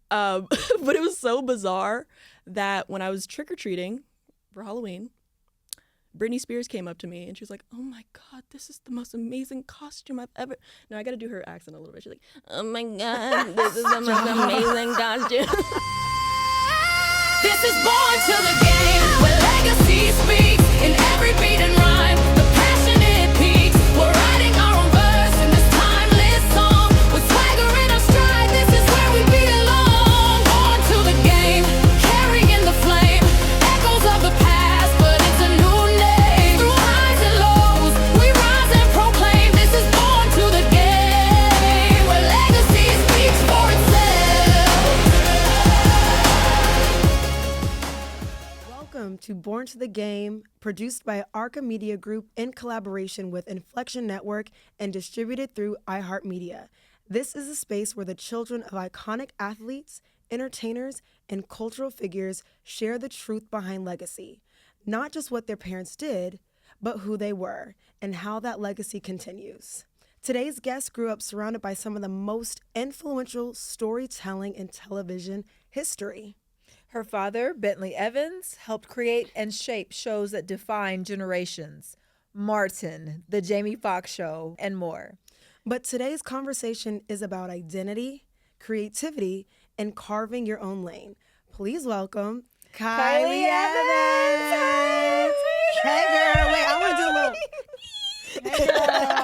But it was so bizarre that when I was trick-or-treating for Halloween, Britney Spears came up to me and she was like, "Oh my God, this is the most amazing costume I've ever." No, I got to do her accent a little bit. She's like, "Oh my God, this is the most amazing costume." This is born to the game where legacy speaks in every beat and rhyme. The passion it peaks. We're writing our own verse in this timeless song. With swagger in our stride, this is where we belong. Born to the game, carrying the flame. Echoes of the past, but it's a new name. Through highs and lows, we rise and proclaim. This is born to the game where legacy speaks for itself. Welcome to Born to the Game, produced by Arca Media Group in collaboration with Inflection Network and distributed through iHeartMedia. This is a space where the children of iconic athletes, entertainers, and cultural figures share the truth behind legacy. Not just what their parents did, but who they were and how that legacy continues. Today's guest grew up surrounded by some of the most influential storytelling in television history. Her father, Bentley Evans, helped create and shape shows that defined generations. Martin, The Jamie Foxx Show, and more. But today's conversation is about identity, creativity, and carving your own lane. Please welcome KyLee Evans. Hey girl, wait, I want to do a little. Hey girl.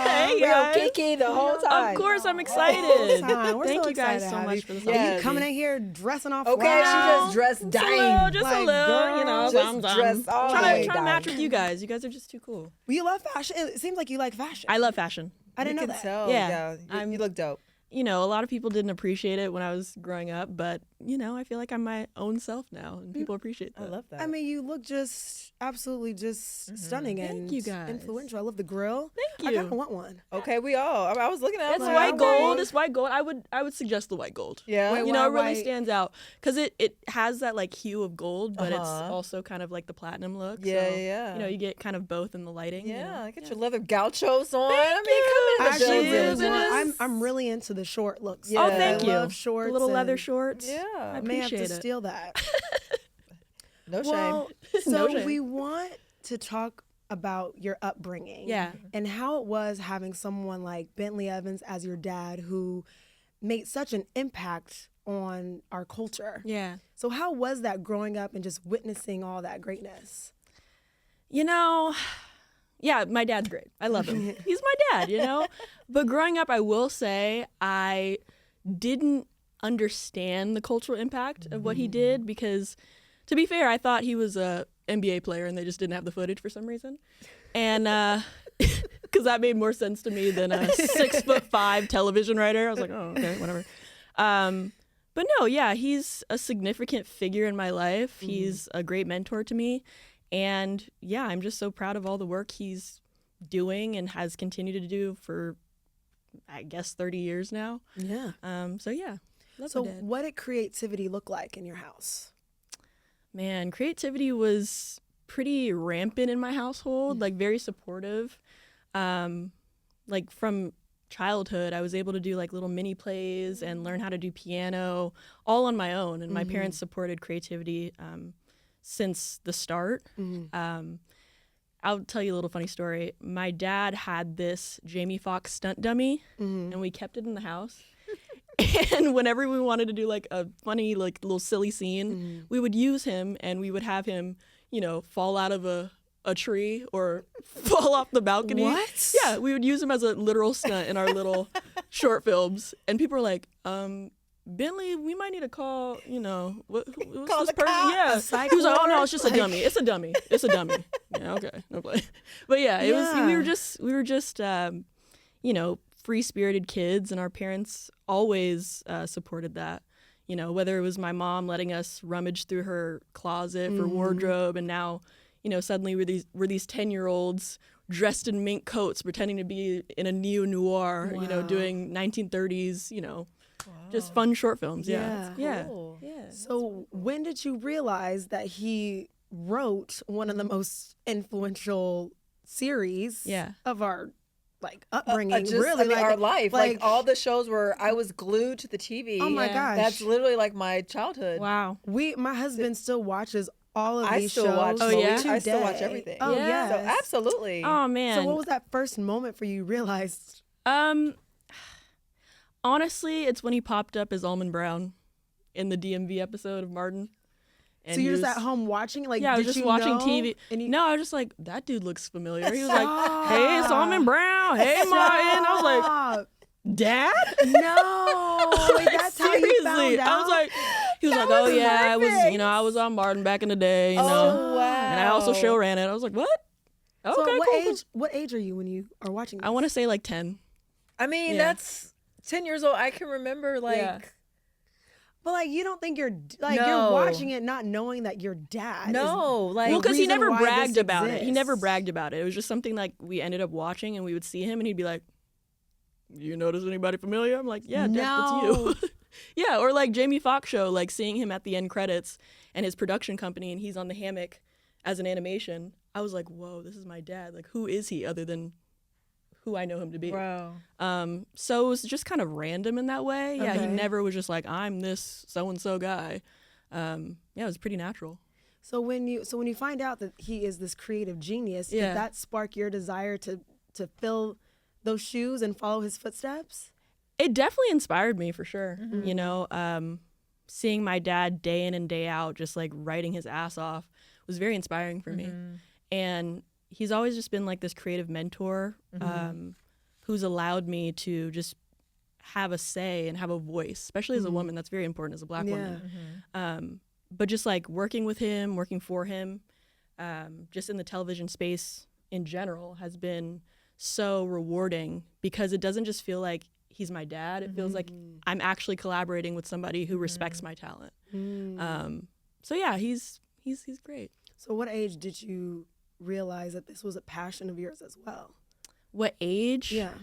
Hey, Real guys. Kiki the whole time. Of course, I'm excited. We're Thank so you guys excited to so have much you. for this Are you opportunity. coming in here dressing off? Okay, fly? she just dressed dying. Just Like, a little, you know, girl, just dress all the trying way to down. match with you guys. You guys are just too cool. You love fashion. It seems like you like fashion. I love fashion. I didn't You know can that. tell. Yeah. Yeah, you look dope. You know, a lot of people didn't appreciate it when I was growing up, but, you know, I feel like I'm my own self now, and people appreciate that. I love that. I mean, you look just absolutely just stunning and you, guys. influential. I love the grill. Thank I you. kind of want one. Okay, we all. I was looking at it. It's I'm white like, gold. okay. It's white gold. I would suggest the white gold. Yeah. Wait, You know, why it really white? stands out because it has that like hue of gold, but it's Uh-huh. also kind of like the platinum look. Yeah, so, yeah. You know, you get kind of both in the lighting. you Yeah, know? get your leather gauchos on. Thank I mean, you. come in I the actually building. really It want. is. I'm really into the short looks. Yeah. Oh, thank I you. love shorts. The little leather and shorts. Yeah. I I may have to appreciate it. steal that. No shame. Well, so No shame. we want to talk about your upbringing. Yeah. And how it was having someone like Bentley Evans as your dad who made such an impact on our culture. Yeah. So how was that growing up and just witnessing all that greatness? You know, yeah, my dad's great. I love him. He's my dad, you know? But growing up, I will say I didn't understand the cultural impact of what he did because, to be fair, I thought he was a NBA player and they just didn't have the footage for some reason. And because that made more sense to me than a 6'5" television writer. I was like, oh, okay, whatever. But no, yeah, he's a significant figure in my life. He's a great mentor to me. And yeah, I'm just so proud of all the work he's doing and has continued to do for, I guess, 30 years now. Yeah. So yeah, love So my dad. what did creativity look like in your house? Man, creativity was pretty rampant in my household, like very supportive. Like from childhood, I was able to do like little mini plays and learn how to do piano all on my own. And my parents supported creativity since the start. I'll tell you a little funny story. My dad had this Jamie Foxx stunt dummy, and we kept it in the house. And whenever we wanted to do like a funny, like little silly scene, we would use him, and we would have him, you know, fall out of a tree or fall off the balcony. What? Yeah, we would use him as a literal stunt in our little short films. And people were like, Bentley, we might need to call, you know, what's Call this the person? cops. Yeah. A psych He was like, oh no, ward? it's just a dummy. It's a dummy. It's a dummy. Yeah, okay, no play. But yeah, it was. We were just, you know, free-spirited kids, and our parents always supported that. You know, whether it was my mom letting us rummage through her closet for wardrobe, and now, you know, suddenly we're these 10-year-olds dressed in mink coats, pretending to be in a neo-noir, you know, Wow. doing 1930s, you know, just fun short films. Yeah, Yeah. Cool. yeah. So when did you realize that he wrote one of the most influential series Yeah. of our like upbringing, Just, really, I mean, like our life, like all the shows where I was glued to the TV. Oh my Yeah. gosh, That's literally like my childhood. Wow. my husband still watches all of I these still shows. watch. Oh, yeah? today. I still watch everything. Oh Yeah. yeah. So absolutely. Oh man. So what was that first moment for you realized? Honestly, it's when he popped up as Almond Brown in the DMV episode of Martin. And So you're he just was- at home watching, like, yeah, I was did just you watching know? TV. And you, No, I was just like, that dude looks familiar. He was like, hey, it's Almond Brown. Hey, Martin. I was like, Stop. Dad? No, like, that's how you Seriously. found out. I was like, he was like, oh yeah, I was on Martin back in the day, you know. Oh wow. And I also show ran it. I was like, what? Okay, so what cool. what age are you when you are watching this? I want to say like 10. I mean, Yeah. that's 10 years old. I can remember like. Yeah. But like, you don't think you're like No. you're watching it not knowing that your dad. No, like Well, because he reason never why bragged this about it. He never exists. bragged about it. It was just something like we ended up watching, and we would see him, and he'd be like, "You notice anybody familiar?" I'm like, "Yeah, Dad, No. it's you." Yeah, or like Jamie Foxx show, like seeing him at the end credits and his production company, and he's on the hammock as an animation. I was like, "Whoa, this is my dad. Like, who is he other than who I know him to be?" wow. So it was just kind of random in that way. Yeah, he Okay. never was just like, "I'm this so and so guy." Yeah, it was pretty natural. So when you find out that he is this creative genius, Yeah. did that spark your desire to fill those shoes and follow his footsteps? It definitely inspired me for sure. You know, seeing my dad day in and day out just like writing his ass off was very inspiring for me. And he's always just been like this creative mentor who's allowed me to just have a say and have a voice, especially as a woman. That's very important as a Black woman. But just like working with him, working for him, just in the television space in general has been so rewarding because it doesn't just feel like he's my dad. It feels like I'm actually collaborating with somebody who respects my talent. So yeah, he's great. So what age did you realize that this was a passion of yours as well? What age? Yeah.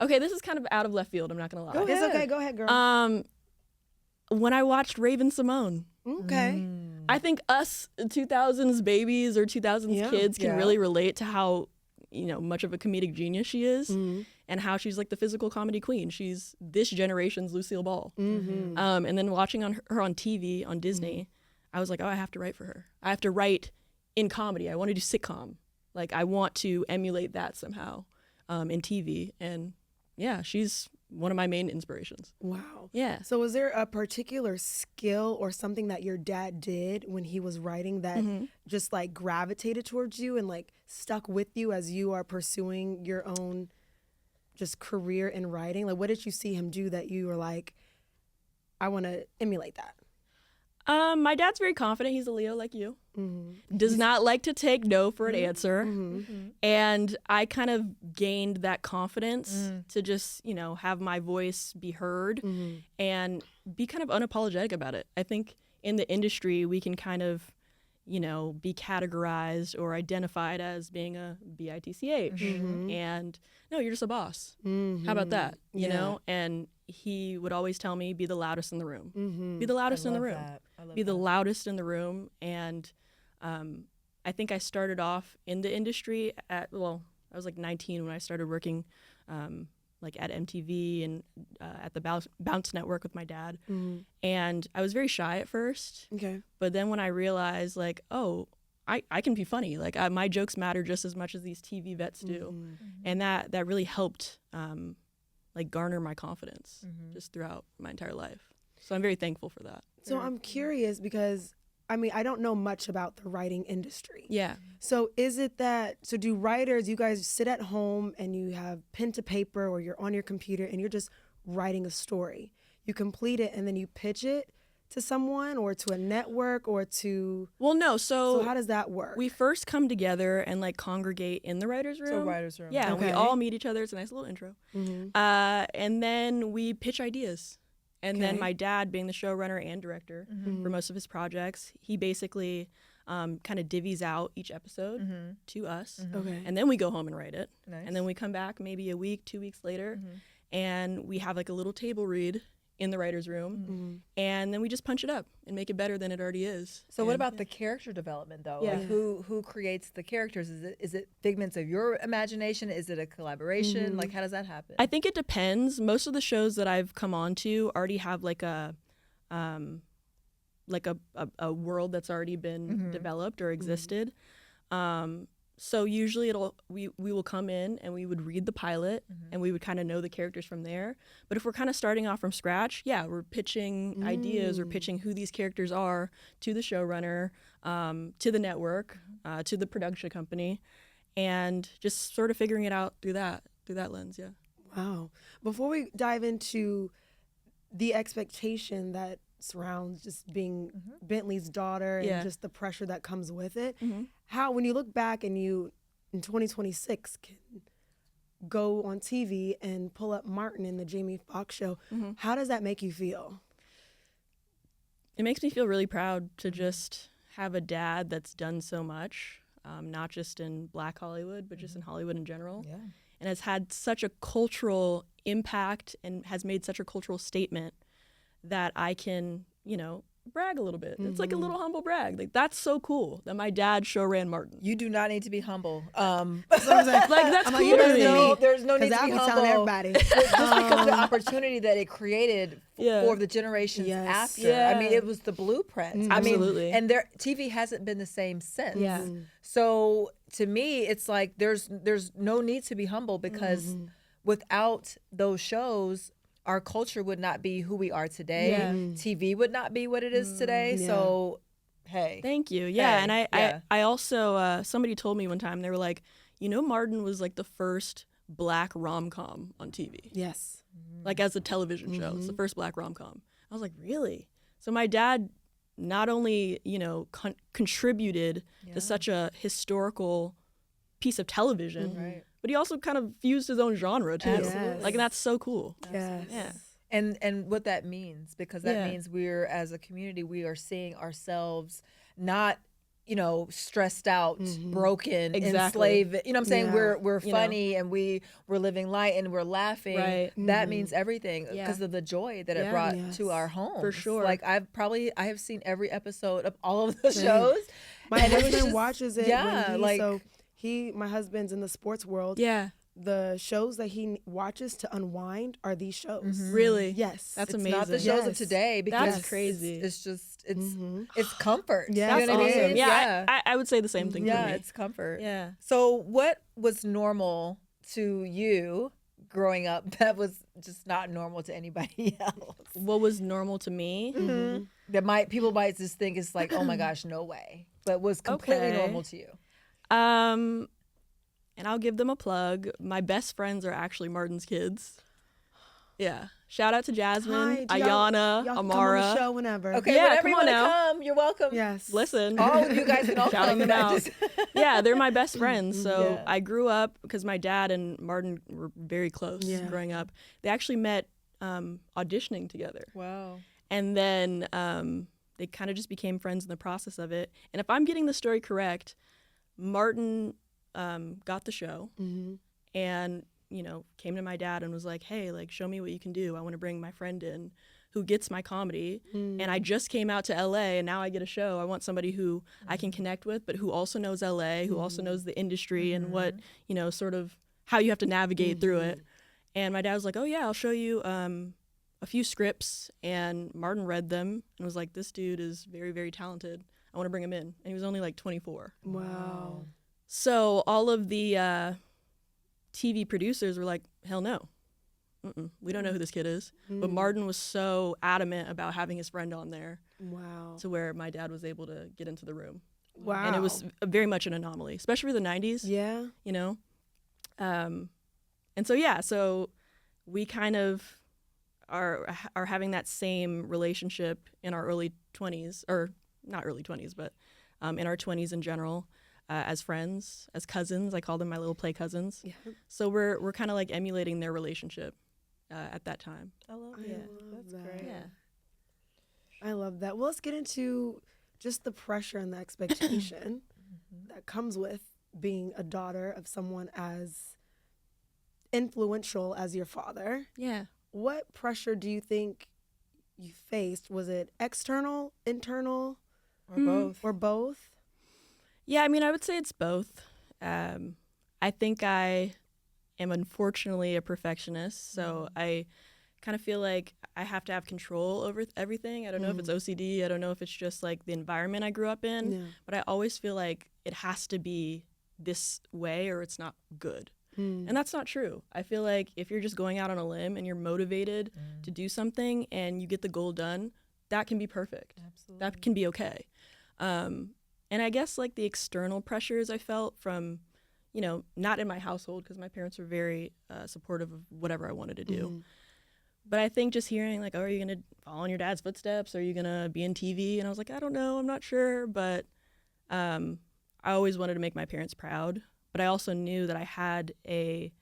Okay, this is kind of out of left field. I'm not gonna lie. Go ahead. It's okay. Go ahead, girl. When I watched Raven Simone, Okay. I think us 2000s babies or 2000s Yeah. kids can Yeah. really relate to how much of a comedic genius she is, Mm-hmm. and how she's like the physical comedy queen. She's this generation's Lucille Ball. Mm-hmm. And then watching her on TV on Disney, I was like, oh, I have to write for her. I have to write in comedy. I want to do sitcom. Like I want to emulate that somehow in TV. And yeah, she's one of my main inspirations. Wow. Yeah. So was there a particular skill or something that your dad did when he was writing that just like gravitated towards you and like stuck with you as you are pursuing your own just career in writing? Like what did you see him do that you were like, I want to emulate that? My dad's very confident. He's a Leo like you. Mm-hmm. Does not like to take no for an answer. Mm-hmm. And I kind of gained that confidence to just, have my voice be heard Mm-hmm. and be kind of unapologetic about it. I think in the industry, we can kind of, be categorized or identified as being a BITCH. And no, you're just a boss. How about that? You Yeah. know? And he would always tell me, be the loudest in the room. Mm-hmm. Be the loudest in the love room. that. I love Be the that. loudest in the room. And I think I started off in the industry I was like 19 when I started working like at MTV and at the Bounce Network with my dad. And I was very shy at first. Okay. But then when I realized like, oh, I can be funny. Like my jokes matter just as much as these TV vets do. And that really helped like garner my confidence just throughout my entire life. So I'm very thankful for that. So I'm curious because I don't know much about the writing industry. Yeah. So do writers, you guys sit at home and you have pen to paper or you're on your computer and you're just writing a story. You complete it and then you pitch it to someone or to a network or to... Well, no. So how does that work? We first come together and like congregate in the writer's room. So writer's room. Yeah, we Okay. all meet each other. It's a nice little intro. And then we pitch ideas. And then Okay. my dad, being the showrunner and director for most of his projects, he basically kind of divvies out each episode to us. Okay. And then we go home and write it. Nice. And then we come back maybe a week, 2 weeks later, and we have like a little table read. in the writer's room, and then we just punch it up and make it better than it already is. So what And- about the character development though? Yeah. Like who creates the characters? Is it figments of your imagination? Is it a collaboration? Like how does that happen? I think it depends. Most of the shows that I've come on to already have like a world that's already been developed or existed. So usually we will come in and we would read the pilot and we would kind of know the characters from there. But if we're kind of starting off from scratch, yeah, we're pitching ideas or pitching who these characters are to the showrunner, to the network, to the production company, and just sort of figuring it out through that lens. Yeah. Wow. Before we dive into the expectation that surrounds just being Bentley's daughter and just the pressure that comes with it, how, when you look back and you, in 2026, can go on TV and pull up Martin in the Jamie Foxx show, how does that make you feel? It makes me feel really proud to just have a dad that's done so much, not just in Black Hollywood, but just in Hollywood in general. Yeah. And has had such a cultural impact and has made such a cultural statement that I can, brag a little bit. It's like a little humble brag. Like, that's so cool that my dad show ran Martin. You do not need to be humble. Like, that's I'm cool like, to me. There's no need to I'll be be humble. telling everybody. Just because the opportunity that it created Yeah. for the generations Yes. after. Yeah. I mean, it was the blueprint. Absolutely. I mean, and TV hasn't been the same since. Yeah. So to me, it's like there's no need to be humble because without those shows, our culture would not be who we are today. Yeah. TV would not be what it is today. Yeah. So, hey. Thank you. Yeah, Hey, and yeah. I also somebody told me one time, they were like, Martin was like the first Black rom-com on TV. Yes. Like as a television show. It's the first Black rom-com. I was like, really? So my dad not only, contributed to such a historical piece of television, Right. but he also kind of fused his own genre too. Absolutely. Like, and that's so cool. Yes. Yeah. And what that means, because that Yeah. means we're, as a community, we are seeing ourselves not, stressed out, broken, Exactly. enslaved. You know what I'm saying? Yeah. We're You funny and we're living light and we're laughing. Right. That means everything Yeah. because of the joy that it Yeah. brought Yes. to our homes. For sure. Like I have seen every episode of all of the shows. My And it was husband just- watches it. yeah, My husband's in the sports world. Yeah. The shows that he watches to unwind are these shows. Really? Yes. That's It's amazing. not the shows of Yes. today because That's crazy. It's just it's comfort. Yeah. You That's know what I awesome. mean? Yeah, I would say the same thing Yeah, for me. it's comfort. Yeah. So what was normal to you growing up that was just not normal to anybody else? What was normal to me? That people might just think it's like, oh my gosh, no way. But was completely Okay. normal to you. And I'll give them a plug. My best friends are actually Martin's kids. Yeah. Shout out to Jasmine, Hi, y'all Ayana, come on Amara. the show whenever. Okay, Yeah, whenever come you on want to now. come, you're welcome. Yes. Listen. All of you guys can all Shouting come. them not out. just- Yeah, they're my best friends. So Yeah. I grew up because my dad and Martin were very close Yeah. growing up. They actually met auditioning together. Wow. And then they kind of just became friends in the process of it. And if I'm getting the story correct, Martin got the show and, came to my dad and was like, hey, like, show me what you can do. I want to bring my friend in who gets my comedy. And I just came out to LA and now I get a show. I want somebody who I can connect with, but who also knows LA, who also knows the industry and what, sort of how you have to navigate through it. And my dad was like, oh yeah, I'll show you a few scripts. And Martin read them and was like, this dude is very, very talented. I want to bring him in. And he was only like 24. Wow. So all of the TV producers were like, hell no. We don't know who this kid is. But Martin was so adamant about having his friend on there Wow. to where my dad was able to get into the room. Wow. And it was very much an anomaly, especially for the 90s, Yeah. And so, yeah, so we kind of are having that same relationship in our early 20s, or not early 20s, but in our 20s in general, as friends, as cousins. I call them my little play cousins. Yeah. So we're kind of like emulating their relationship at that time. I love I it. love That's that. great. I love that. Well, let's get into just the pressure and the expectation that comes with being a daughter of someone as influential as your father. Yeah. What pressure do you think you faced, was it external, internal, Or both? Yeah, I mean, I would say it's both. I think I am unfortunately a perfectionist, so I kind of feel like I have to have control over everything. I don't know if it's OCD. I don't know if it's just like the environment I grew up in, but I always feel like it has to be this way or it's not good. And that's not true. I feel like if you're just going out on a limb and you're motivated to do something and you get the goal done, that can be perfect. Absolutely. That can be okay. And I guess like the external pressures I felt from, you know, not in my household because my parents were very supportive of whatever I wanted to do. But I think just hearing like, oh, are you going to follow in your dad's footsteps? Are you going to be in TV? And I was like, I don't know. I'm not sure. But I always wanted to make my parents proud. But I also knew that I had a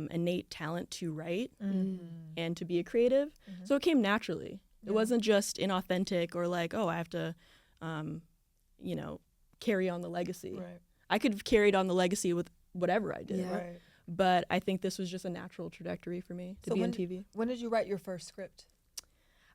innate talent to write and to be a creative. So it came naturally. It wasn't just inauthentic or like, oh, I have to, you know, carry on the legacy. Right. I could have carried on the legacy with whatever I did. Yeah. Right. But I think this was just a natural trajectory for me to be on TV. When did you write your first script?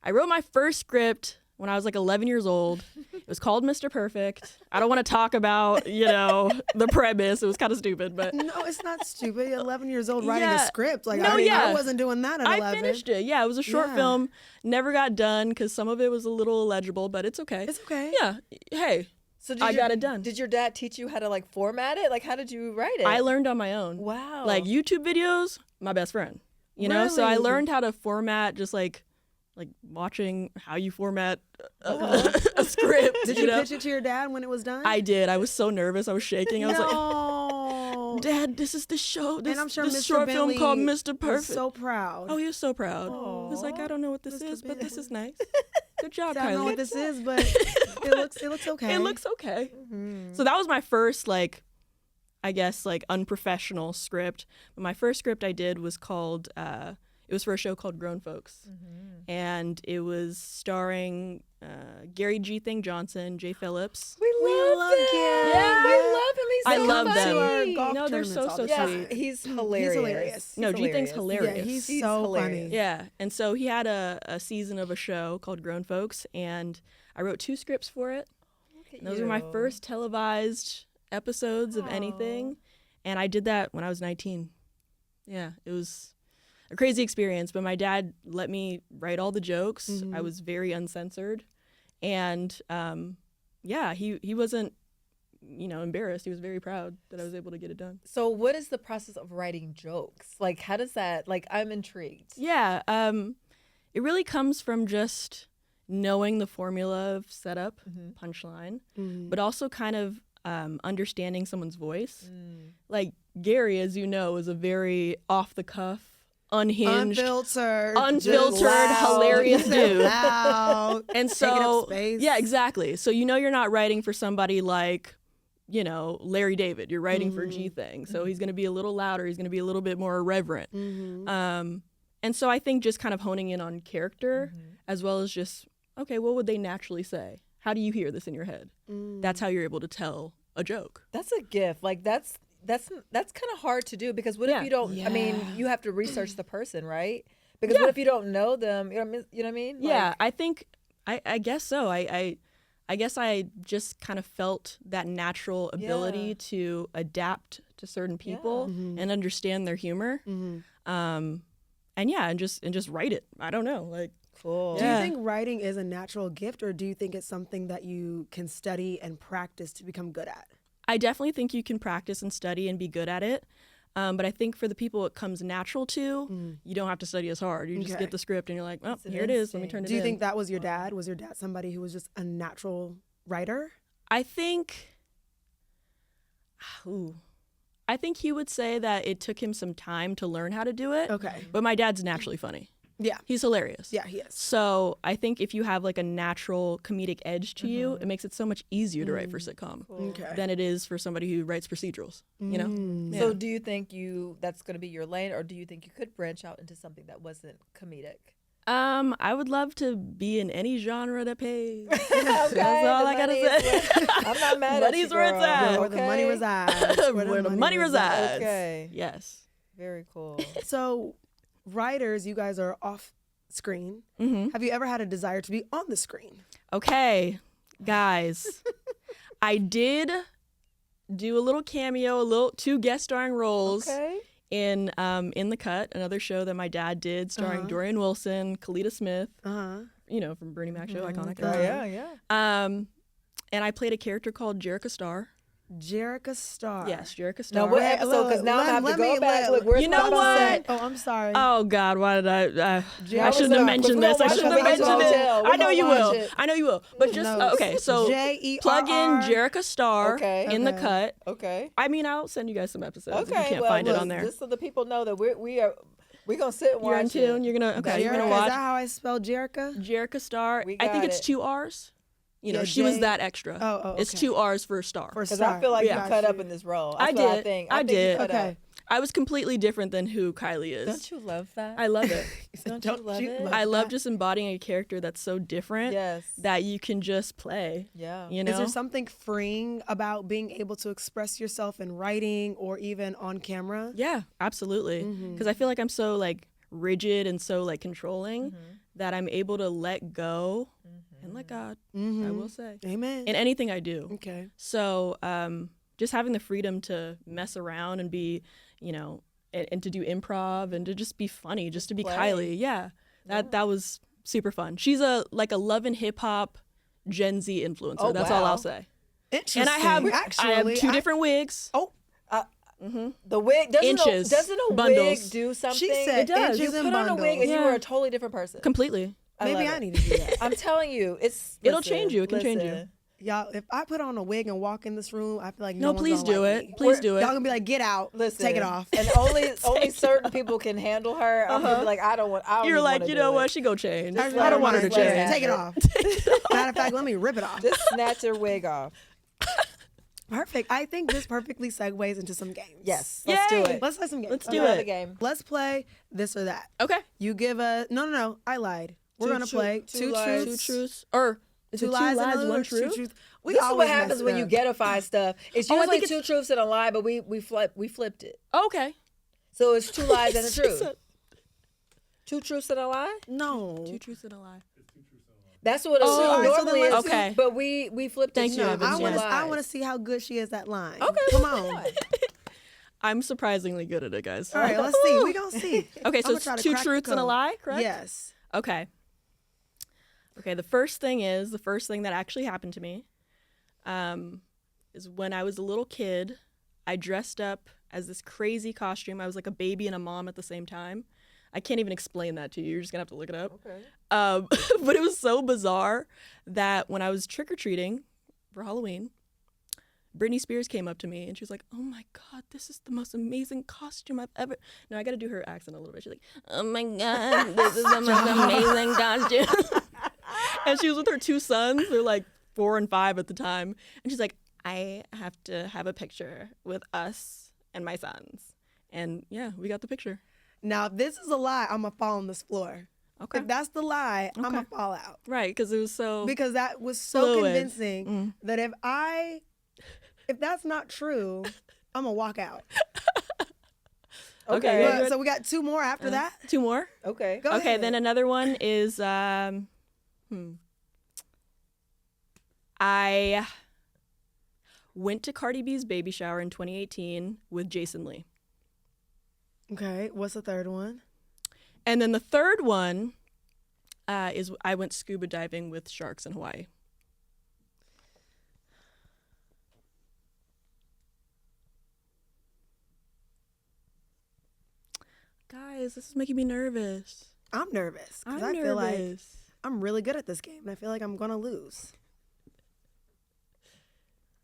I wrote my first script when I was like 11 years old. It was called Mr. Perfect. I don't want to talk about, you know, the premise. It was kind of stupid, but No, it's not stupid. You're 11 years old writing a Yeah. script. Like, No, I yeah. wasn't doing that at 11. I finished it. Yeah, it was a short Yeah. film. Never got done because some of it was a little illegible, but it's okay. It's okay. Yeah. Hey, So I got it done. Did your dad teach you how to like format it? Like, how did you write it? I learned on my own. Wow. Like YouTube videos, my best friend. You know, so I Really? learned how to format just like watching how you format a script. Did you you know? pitch it to your dad when it was done? I did. I was so nervous. I was shaking. I was like, no. Dad, this is the show. This, And I'm sure this Mr. short Bentley film called Mr. was Perfect. so proud. Oh, he was so proud. He was like, I don't know what this Mr. is, but this Bentley. is nice. Good job, I don't know Kylie. what this is, but it looks okay. It looks okay. So that was my first, like, I guess, like, unprofessional script. But my first script I did was called, it was for a show called Grown Folks. And it was starring Gary G. Thing Johnson, Jay Phillips. we love him. Gary. Yeah, we love him. He's I so love funny. them. To our golf No, they're tournaments all so the Yes, time. sweet. he's hilarious. hilarious. No, G Thing's hilarious. Yeah, he's He's so hilarious. funny. Yeah, and so he had a season of a show called Grown Folks, and I wrote 2 scripts for it. Look at And those were my you. first televised episodes of anything, and I did that when I was 19. Yeah, it was a crazy experience, but my dad let me write all the jokes. I was very uncensored, and yeah, he wasn't, you know, embarrassed. He was very proud that I was able to get it done. So what is the process of writing jokes? Like, how does that, like, I'm intrigued. Yeah, it really comes from just knowing the formula of setup, punchline, but also kind of understanding someone's voice. Like Gary, as you know, is a very off-the-cuff, unhinged, Unfiltered, Unfiltered, just loud, hilarious dude. loud, and taking up so space. yeah, exactly. So you know you're not writing for somebody like, you know, Larry David. You're writing for G Thing, so he's going to be a little louder. He's going to be a little bit more irreverent. And so I think just kind of honing in on character, as well as just, okay, what would they naturally say? How do you hear this in your head? That's how you're able to tell a joke. That's a gift. Like, that's kind of hard to do, because what if you don't, I mean, you have to research the person, right? Because what if you don't know them? You know what I mean? Yeah, I think, I guess so. I guess I just kind of felt that natural ability to adapt to certain people and understand their humor. And yeah, and just write it. I don't know, like. Cool. Do you Yeah. think writing is a natural gift, or do you think it's something that you can study and practice to become good at? I definitely think you can practice and study and be good at it. But I think for the people it comes natural to, you don't have to study as hard. You just Okay. get the script and you're like, oh, It's an here it is. Let me instinct. turn it Do you in. think that was your dad? Was your dad somebody who was just a natural writer? I think he would say that it took him some time to learn how to do it. Okay. But my dad's naturally funny. Yeah. He's hilarious. Yeah, he is. So I think if you have like a natural comedic edge to you, it makes it so much easier to write for sitcom Okay. than it is for somebody who writes procedurals. You know? So do you think that's going to be your lane, or do you think you could branch out into something that wasn't comedic? I would love to be in any genre that pays. Okay, That's all I gotta say. I'm not mad at you, Money's where it's girl. at. Where the money Okay. resides. Where the money resides. Okay. Yes. Very cool. So, writers, you guys are off screen. Mm-hmm. Have you ever had a desire to be on the screen? Okay, guys, I did do a little cameo, 2 guest starring roles Okay. in The Cut, another show that my dad did, starring Dorian Wilson, Kalita Smith, you know, from Bernie Mac Show, iconic. Yeah. And I played a character called Jerica Starr. Jerica Starr. Yes, Jerica Now, Starr. what episode? Because now I have to go back. Look, where's You know my what? set? Oh, I'm sorry. Oh God, why did I shouldn't up? have mentioned this. I We're shouldn't gonna have watch mentioned it. it. We're I know gonna you watch will. it. I know you will. But just No. okay. So J-E-R-R. plug in Jerica Starr Okay. in The Cut. Okay. I mean, I'll send you guys some episodes if you Okay. can't Well, find it look, on there. just so the people know that we're gonna sit and watch You're in tune. it. You're gonna Jerica, you're gonna is watch that how I spell Jerica? Jerica Starr. We I think got it's it. 2 R's. You know, Yeah, she was J- that extra. Oh, It's okay. 2 R's for Star. For Because Star. I feel like Yeah. you cut up in this role. I That's what did. I think. I think you did. cut Okay. up. I was completely different than who KyLee is. Don't you love that? I love it. Don't you love it? I love just embodying a character that's so different Yes. that you can just play. Yeah. You know? Is there something freeing about being able to express yourself in writing or even on camera? Yeah, absolutely. Because I feel like I'm so like rigid and so like controlling that I'm able to let go and let God. I will say Amen. in anything I do. Okay. So just having the freedom to mess around and be, you know, and to do improv and to just be funny, just to be play. KyLee. Yeah, that was super fun. She's a Love and Hip Hop Gen Z influencer. Oh, That's all wow. I'll say. Interesting. And I have actually, 2 different wigs. Oh, The wig doesn't Inches, doesn't a bundles. wig do something? she said It does. inches You and put on a wig and bundles. you Yeah. were a totally different person. Completely. Maybe love I it. need to do that. I'm telling you, It'll change you. It can change you. listen. Y'all, if I put on a wig and walk in this room, I feel like No, one's please gonna do like it. me. Please do Y'all it. gonna be like, get out, Listen, take it off. and only certain people can handle her. I'm gonna be like, I don't You're even like, wanna you do know it. what? She go change. Just I let don't want her to run. Just change. Take it off. Matter of fact, let me rip it off. Just snatch her wig off. Perfect. I think this perfectly segues into some games. Yes, let's do Yay. it. Let's play some games. Let's do Another it. game. Let's play this or that. Okay. You give a no. I lied. We're Two gonna tru- play two two lies. truths, 2 truths. Or is two it 2 lies, lies, and 1 two truth? truths. We This is what always happens mess when it you up. getify stuff. It's Oh, I usually think 2 truths and a lie, but we flipped it. Okay. So it's 2 lies and a She truth. said 2 truths and a lie. No. 2 truths and a lie. That's what it all right, so normally then is. let's Okay. But we flipped Thank it. you, to Evans. I two want to. I lies. want to see how good she is at lying. Okay, Come let's on. do it. I'm surprisingly good at it, guys. All right, let's see. We gonna see. Okay, so I'ma it's try to 2 crack the truths and a code. lie, correct? Yes. Okay. Okay, the first thing that actually happened to me is when I was a little kid, I dressed up as this crazy costume. I was like a baby and a mom at the same time. I can't even explain that to you. You're just going to have to look it up. Okay. But it was so bizarre that when I was trick-or-treating for Halloween, Britney Spears came up to me and she was like, "Oh my God, this is the most amazing costume I've ever." No, I got to do her accent a little bit. She's like, "Oh my God, this is the most amazing costume." And she was with her 2 sons. They're like 4 and 5 at the time. And she's like, "I have to have a picture with us and my sons." And yeah, we got the picture. Now, if this is a lie, I'm gonna fall on this floor. Okay. If that's the lie, I'm Okay. gonna fall out Right, because it was so. because that was so Fluid. convincing that if that's not true, I'm gonna walk out. Okay. Okay. Good. So we got 2 more after that. 2 more. Okay. Go Okay, ahead. then another one is I went to Cardi B's baby shower in 2018 with Jason Lee. Okay, what's the third one? And then the third one is I went scuba diving with sharks in Hawaii. Guys, this is making me nervous. I'm nervous because I'm I feel like nervous. I'm really good at this game and I feel like I'm gonna lose.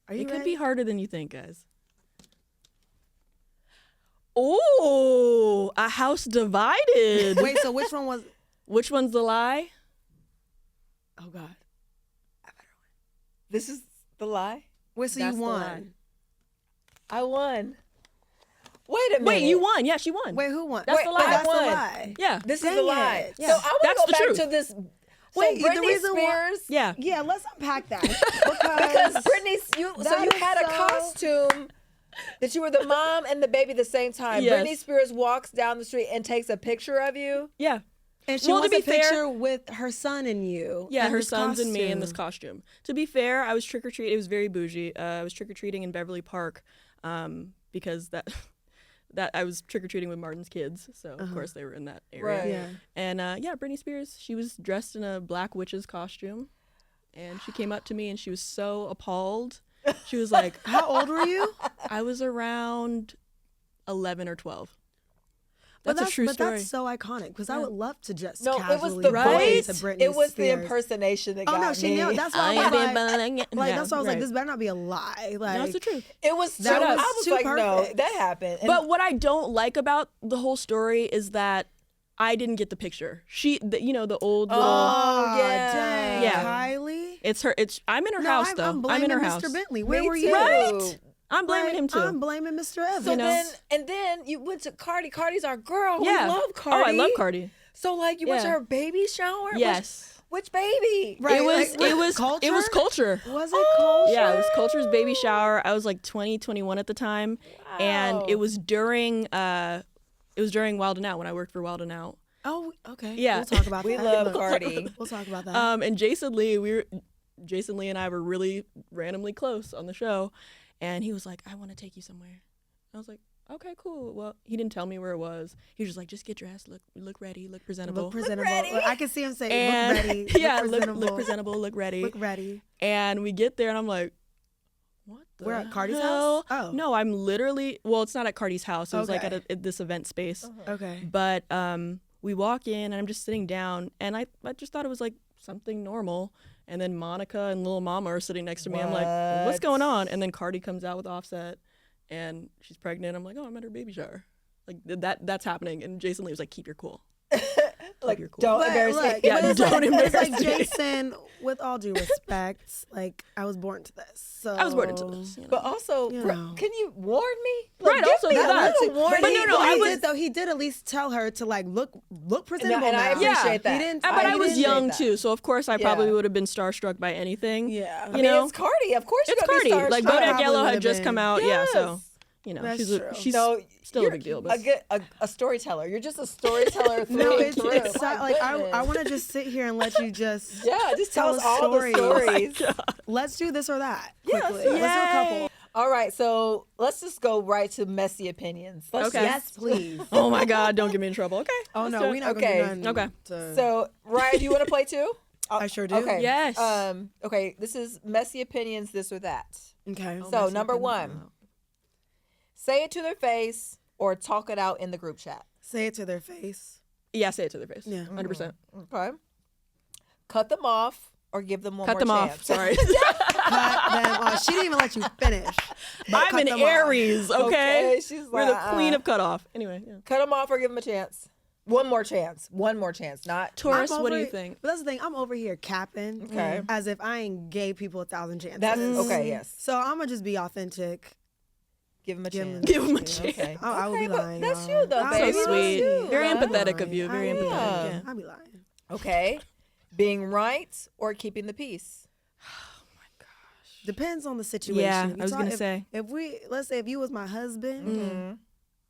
Are you It could ready? be harder than you think, guys. Oh, a house divided. Wait, so which one was? Which one's the lie? Oh God. This is the lie. Wait, so That's you the lie. won? I won. Wait a minute. Wait, you won. Yeah, she won. Wait, who won? That's Wait, the but lie. That's I won. the lie. Yeah. This is Dang the lie. it. Yeah. So I want That's to the go back truth. to this. Wait, so the Britney reason why- Spears. Yeah. Yeah, let's unpack that Because Britney, you That is had a so- costume that you were the mom and the baby at the same time. Yes. Britney Spears walks down the street and takes a picture of you. Yeah. And she Well, to wants a be fair- picture with her son and you. Yeah, and her this son's and me in this costume. costume. To be fair, I was trick-or-treating. It was very bougie. I was trick-or-treating in Beverly Park because that I was trick-or-treating with Martin's kids. So, of course, they were in that area. Right. Yeah. And, Britney Spears, she was dressed in a black witch's costume. And she came up to me and she was so appalled. She was like, How old were you? I was around 11 or 12. But That's a true story. That's so iconic because I would love to just No, it was casually the go voice. into Britney It was the Spears. impersonation that Oh got no, she me. knew. That's why I was like, that's why I was like, this better not be a lie. Like, That's the truth. It was That so, was I was too like, no, perfect. that happened. And But what I don't like about the whole story is that I didn't get the picture. The old little. Oh yeah. dang, Yeah. Kylie. It's her. I'm in her No, house though. I'm I'm blaming in her Mr. house. Bentley. Where Me were too. you? Right. I'm blaming him too. I'm blaming Mr. Evans. So know? then you went to Cardi. Cardi's our girl. Yeah. We love Cardi. Oh, I love Cardi. So like you went to Yeah. her baby shower? Yes. Which baby? Right, It was. like, It was. Culture? It was culture. Was it Culture? Yeah, it was Culture's baby shower. I was like 20, 21 at the time, and Wow. it was during. It was during Wild 'N Out when I worked for Wild 'N Out. Oh, okay. Yeah. We'll talk about We that. love Look, Cardi. We'll talk about that. And Jason Lee and I were really randomly close on the show, and he was like, "I want to take you somewhere." I was like, "Okay, cool." Well, he didn't tell me where it was. He was just like, "Just get dressed, look ready, look presentable." Look presentable. ready. I can see him say, and look ready. yeah, look presentable. look presentable, look ready. Look ready. And we get there, and I'm like, "What the We're at Cardi's hell?" house? Oh. No, I'm literally. Well, it's not at Cardi's house. It was like Okay. at this event space. Okay. But we walk in, and I'm just sitting down, and I just thought it was like something normal. And then Monica and Lil Mama are sitting next to me. I'm like, "What's going on?" And then Cardi comes out with Offset, and she's pregnant. I'm like, "Oh, I'm at her baby shower." Like that's happening. And Jason Lee was like, "Keep your cool." Like, you're cool. don't But embarrass me. look, Yeah, but it's don't like, embarrass It's like me. Jason, with all due respect, like I was born to this. So I was born into this. You know? But also, You know. can you warn me? Right, also give me that. a little warning. But no, But I he was- did though. He did at least tell her to like look presentable. and I now. appreciate that. He didn't. But I he was didn't- young that. too, so of course I probably Yeah. would have been starstruck by anything. Yeah. You I mean, know, it's Cardi. Of course, it's you're gonna Cardi. be Like starstruck. Bodak probably Yellow would've had just been. come out. Yeah, so you know, That's true. she's No, still a big deal. But a storyteller. You're just a storyteller. No, through and it's through. it's My like I goodness. want to just sit here and let you just Yeah, just tell us us all the stories. stories. let's do this or that Yeah, quickly. let's do it. Let's do a couple. All right, so let's just go right to messy opinions. Let's Okay. Yes, please. oh my God, don't get me in trouble. Okay. Oh let's no, do it. we're not Okay. gonna do nothing. Okay. to- So, Ryan, do you want to play too? I sure do. Okay. Yes. Okay. This is messy opinions. This or that. Okay. So, number one, say it to their face or talk it out in the group chat. Say it to their face. Yeah, say it to their face. Yeah. 100%. Okay. Cut them off or give them one Cut more them chance. off. Sorry. Cut them off. She didn't even let you finish. But I'm cut an them off. Aries. Okay. Okay, she's We're the like, queen of cutoff. Anyway. Yeah. Cut them off or give them a chance. One more chance. One more chance. Not. Taurus, I'm what do you over- think? But that's the thing. I'm over here capping. Okay. As if I ain't gave people 1,000 chances. That's okay. Yes. So I'm gonna just be authentic. Give them a Give 'em chance. Give 'em a Okay. chance. I will Okay, be but lying. that's y'all. you, though, I'll baby. be So sweet. lying. Very I'll be empathetic of lying. you. Very I empathetic. am. Yeah. I'll be lying. Okay. Being right or keeping the peace. Depends on the situation. Yeah, If you I was talk- gonna if- say. If let's say if you was my husband,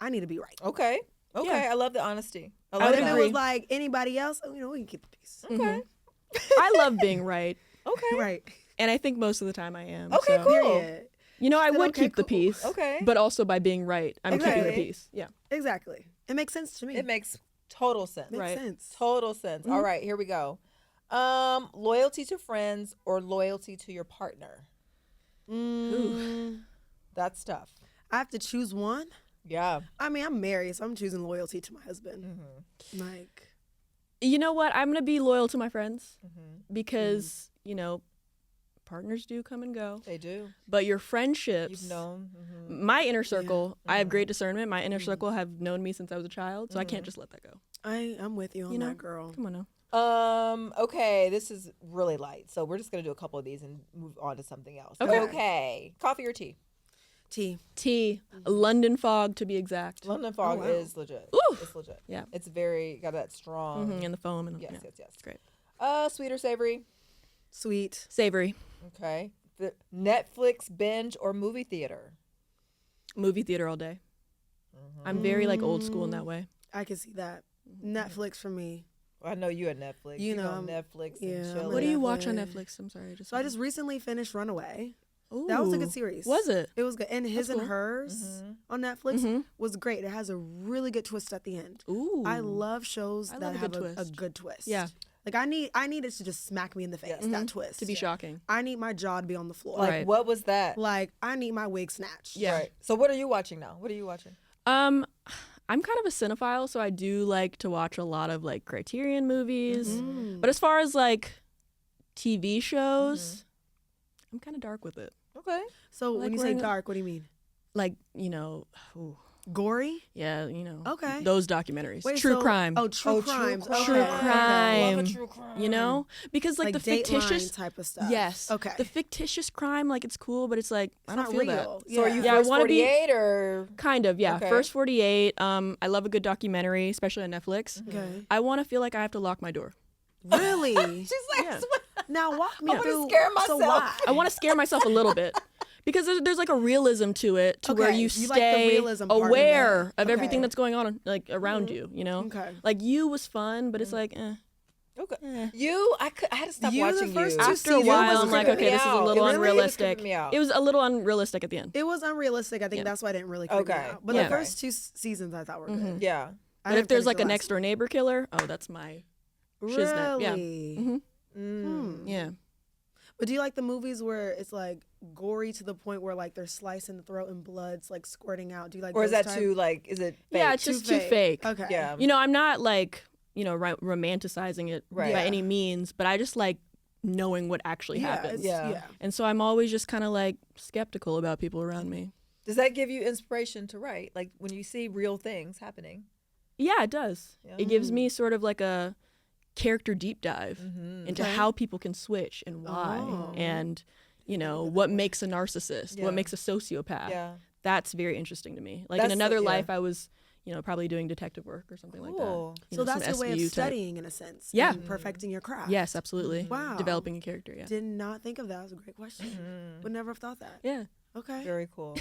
I need to be right. Okay. Okay. Yeah. I love the honesty. I I love would But if that. it was agree. like anybody else, we can keep the peace. Okay. I love being right. Okay. Right. And I think most of the time I am. Okay, so. cool. Period. You know, I Said, would okay, keep the cool. peace. Okay. But also by being right, I'm keeping the Okay. peace. Yeah. Exactly. It makes sense to me. It makes total sense. Makes Right. sense. Total sense. All right, here we go. Loyalty to friends or loyalty to your partner. That's tough. I have to choose one. Yeah. I mean, I'm married, so I'm choosing loyalty to my husband. Like, You know what? I'm going to be loyal to my friends because, you know, partners do come and go. They do. But your friendships, You've known. my inner circle, I have great discernment. My inner circle have known me since I was a child, so I can't just let that go. I'm with you on You know? that, girl. Come on now. Okay, this is really light, so we're just gonna do a couple of these and move on to something else. Okay. Okay. Coffee or tea? T. Tea, London fog to be exact. London fog wow. is legit. Ooh. It's legit. Yeah. It's very got that strong. And the foam and Yes, yeah. yes, yes. It's great. Sweet or savory? Sweet. Savory. Okay. The Netflix binge or movie theater? Movie theater all day. I'm very like old school in that way. I can see that. Netflix for me. I know you at Netflix. You know, Netflix yeah, and I'm chilling. What do you Netflix. watch on Netflix? I'm sorry. So I just recently finished Runaway. Ooh. That was a good series. Was it? It was good. And His That's and cool. Hers on Netflix was great. It has a really good twist at the end. Ooh. I love shows I that love a have good a twist. good twist. Yeah. Like I need it to just smack me in the face, that twist. To be shocking. I need my jaw to be on the floor. Like, Right. what was that? Like I need my wig snatched. Yeah. Right. So what are you watching now? What are you watching? I'm kind of a cinephile, so I do like to watch a lot of like Criterion movies. Mm. But as far as like TV shows, I'm kind of dark with it. Okay. So Like when you say wearing a- dark, what do you mean? Like, you know, ooh, Gory? yeah, you know. Okay. Those documentaries. Wait, true so- crime. Oh, true crimes. crime. True Okay. crime. Love a true crime. You know? Because like, the fictitious Dateline type of stuff. Yes. Okay. The fictitious crime, like it's cool, but it's like I don't not feel real. that. Yeah. So are you Yeah, I first wanna be- 48 or? Kind of, yeah. Okay. First 48. I love a good documentary, especially on Netflix. Okay. I want to feel like I have to lock my door. Really? She's like, Yeah. Now walk me I'm gonna through. scare So myself. why? I want to scare myself a little bit because there's like a realism to it, to where Okay, you you like the stay realism part of aware it. of everything Okay. that's going on like around you. You know, Okay. like You was fun, but it's like, okay. You, I had to stop You, the watching first you. two after a seasons while, was I'm like, creeping okay, me this is a out. little It really was unrealistic. creeping me out. It was a little unrealistic at the end. It was unrealistic. I think Yeah. that's why it didn't really creep me Okay. out. But Yeah. the first two seasons I thought were good. Yeah. I But didn't if there's finish like the a last next door neighbor killer, oh, that's my shiznit. Yeah. Really? Yeah. But do you like the movies where it's like gory to the point where like they're slicing the throat and blood's like squirting out? Do you like? Or is those that type? too, like, is it fake? Yeah, it's just too fake. Okay. Yeah. You know, I'm not like, you know, romanticizing it Right. by Yeah. any means, but I just like knowing what actually Yeah. happens. Yeah. And so I'm always just kind of like skeptical about people around me. Does that give you inspiration to write? Like when you see real things happening? Yeah, it does. Yeah. It gives me sort of like a character deep dive into Okay. how people can switch and why, Oh. and you know what makes a narcissist, Yeah. what makes a sociopath. Yeah. That's very interesting to me. Like That's in the- another yeah. life, I was, you know, probably doing detective work or something like Cool. that. You So know, that's some your way of SVU type. studying in a sense. Yeah. and perfecting your craft. Yes, absolutely. Wow. Developing a character. Yeah. Did not think of that. That's a great question. Would never have thought that. Yeah. Okay. Very cool.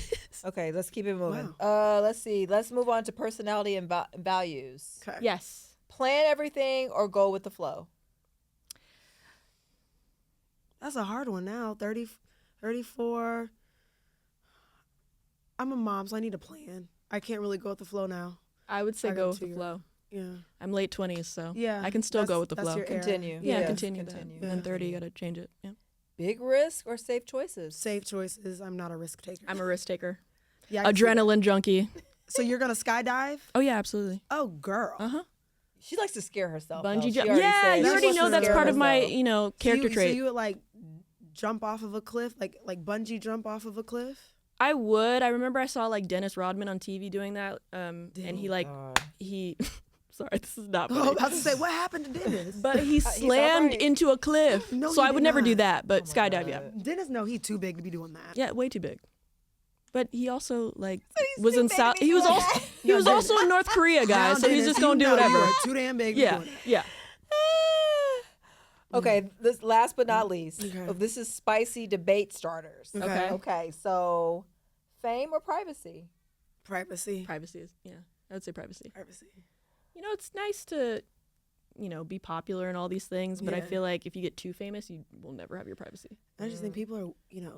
Okay, let's keep it moving. Wow. Let's see. Let's move on to personality and values. Okay. Yes. Plan everything or go with the flow? That's a hard one now. 30, 34. I'm a mom, so I need a plan. I can't really go with the flow now. I would say I go got with the 2 flow. Yeah. I'm late 20s, so Yeah, I can still go that's- with the that's flow. your era. Continue. Yeah, Yeah. continue, Continue. that. And then 30, you got to change it. Yeah. Big risk or safe choices? Safe choices. I'm not a risk taker. I'm a risk taker. Yeah, I can see that. Adrenaline junkie. So you're gonna skydive? Oh, yeah, absolutely. Oh, girl. Uh-huh. She likes to scare herself. Bungee though. She jump. already Yeah, said you she already wants know to that's scare part of my, herself. you know, character So trait. you would like jump off of a cliff, like bungee jump off of a cliff? I would. I remember I saw like Dennis Rodman on TV doing that, and he like he. Sorry, this is not Oh, funny. I was about to say, what happened to Dennis? But he slammed alright. into a cliff. No, so he I would did never do not. that. But skydive, yeah, Dennis, no, he's too big to be doing that. yeah, way too big. But he also like he's was too in big South. to be He was doing also that. he was No, also in North Korea, Now, guys. So he's Dennis, just you gonna do know whatever. You are too damn big. to be Yeah, doing that. yeah. Okay, this last but not least. Okay. Oh, this is spicy debate starters. Okay. Okay, so fame or privacy? Privacy. Privacy is I would say privacy. Privacy. You know, it's nice to, you know, be popular and all these things, but I Yeah. feel like if you get too famous, you will never have your privacy. I just think people are,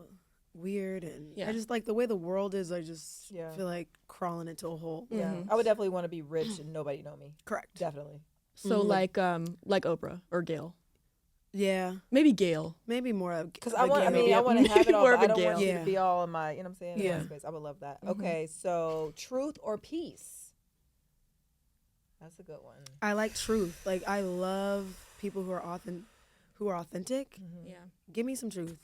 weird, and Yeah. I just like the way the world is. I just Yeah. feel like crawling into a hole. Yeah, I would definitely want to be rich and nobody know me. Correct. Definitely. So like Oprah or Gail. Yeah, Maybe Gail. maybe more of Because a I want, I Gail. mean, I want to have it all. More But of I a don't want Gail. you Yeah. to be all in my, you know what I'm saying? In Yeah. my space. I would love that. Okay, so truth or peace? That's a good one. I like truth. Like I love people who are authentic. Yeah. Give me some truth.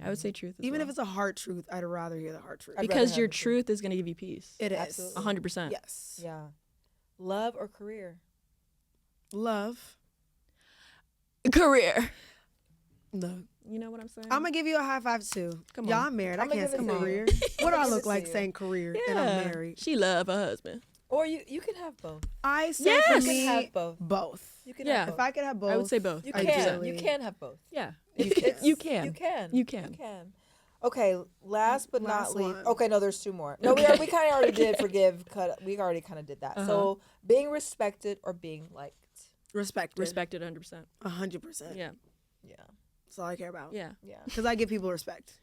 I would say truth. As Even well. if it's a hard truth, I'd rather hear the hard truth. I'd rather because have your the truth. truth is going to give you peace. It is. Absolutely. 100%. Yes. Yeah. Love or career? Love. Career. Love. You know what I'm saying? I'm gonna give you a high five too. Come Y'all, on. I'm married. I'ma I can't give say it to you. career. What do I I'ma give look it to like you. saying career and I'm married? She love her husband. Or you can have both. I say Yes. for You can me, have both. both. You can Yeah. have both. If I could have both, I would say both. You I can. do. You can have both. Yeah. You can. You can. You can. You can. You can. Okay, last but Last not least. one. Okay, no, there's two more. No, we kind of already did forgive. We already kind of did that. So being respected or being liked. Respected. respected 100%. 100%. Yeah. Yeah. That's all I care about. Yeah. Yeah. Because I give people respect.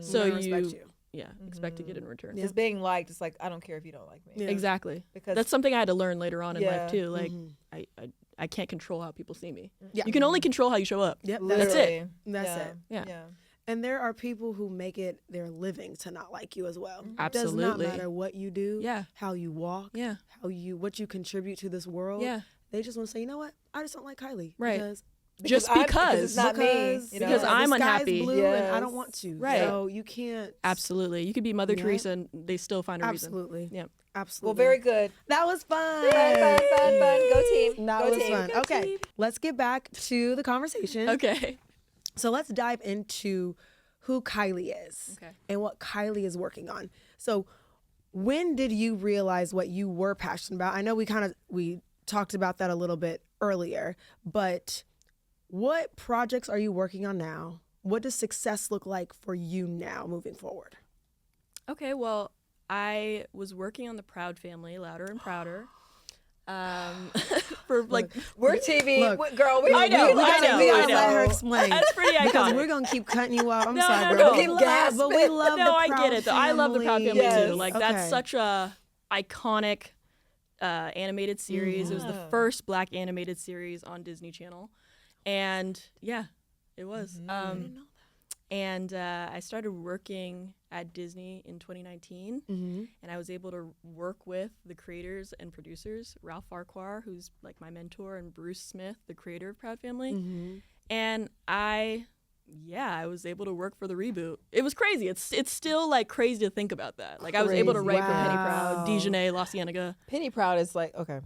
So I you, respect you. yeah, expect to get in return. Yeah. Because being liked, it's like, I don't care if you don't like me. Yeah. Exactly. Because That's something I had to learn later on in Yeah. life too. Like I can't control how people see me. Yeah. You can only control how you show up. Yep. That's it. literally. That's yeah. it. Yeah. Yeah. And there are people who make it their living to not like you as well. It Absolutely. does not matter what you do, Yeah. how you walk, Yeah. what you contribute to this world. Yeah. They just want to say, you know what? I just don't like Kylie. Right. Because Just because because. it's not me. because, You know? Because the I'm sky's unhappy. blue and I don't Yes. want to. Right. So you can't. Absolutely. You could be Mother Yeah. Teresa and they still find a Absolutely. reason. Yeah. Absolutely. Well, very good. That was fun. Fun. Go team. That Go was team. fun. Okay. Let's get back to the conversation. Okay. So let's dive into who Kylie is Okay. and what Kylie is working on. So when did you realize what you were passionate about? I know we talked about that a little bit earlier, but what projects are you working on now? What does success look like for you now moving forward? Okay, well, I was working on the Proud Family, Louder and Prouder. For like, We're TV. Look. Girl, we I know, we I gotta, know, we I gotta know. let her explain. that's pretty Because iconic. we're gonna keep cutting you off. I'm No, sorry, no, girl. no. We love, but we love no, the I Proud get it. Though. I love the Proud Family Yes. too. Like that's Okay. such a iconic animated series. It was the first Black animated series on Disney Channel, and yeah, it was. And I started working at Disney in 2019, and I was able to work with the creators and producers, Ralph Farquhar, who's like my mentor, and Bruce Smith, the creator of Proud Family. And I was able to work for the reboot. It was crazy. It's still like crazy to think about that. Like I was able to Crazy. write for Penny Wow. Proud, Dejanay, La Cienega. Penny Proud is like, okay.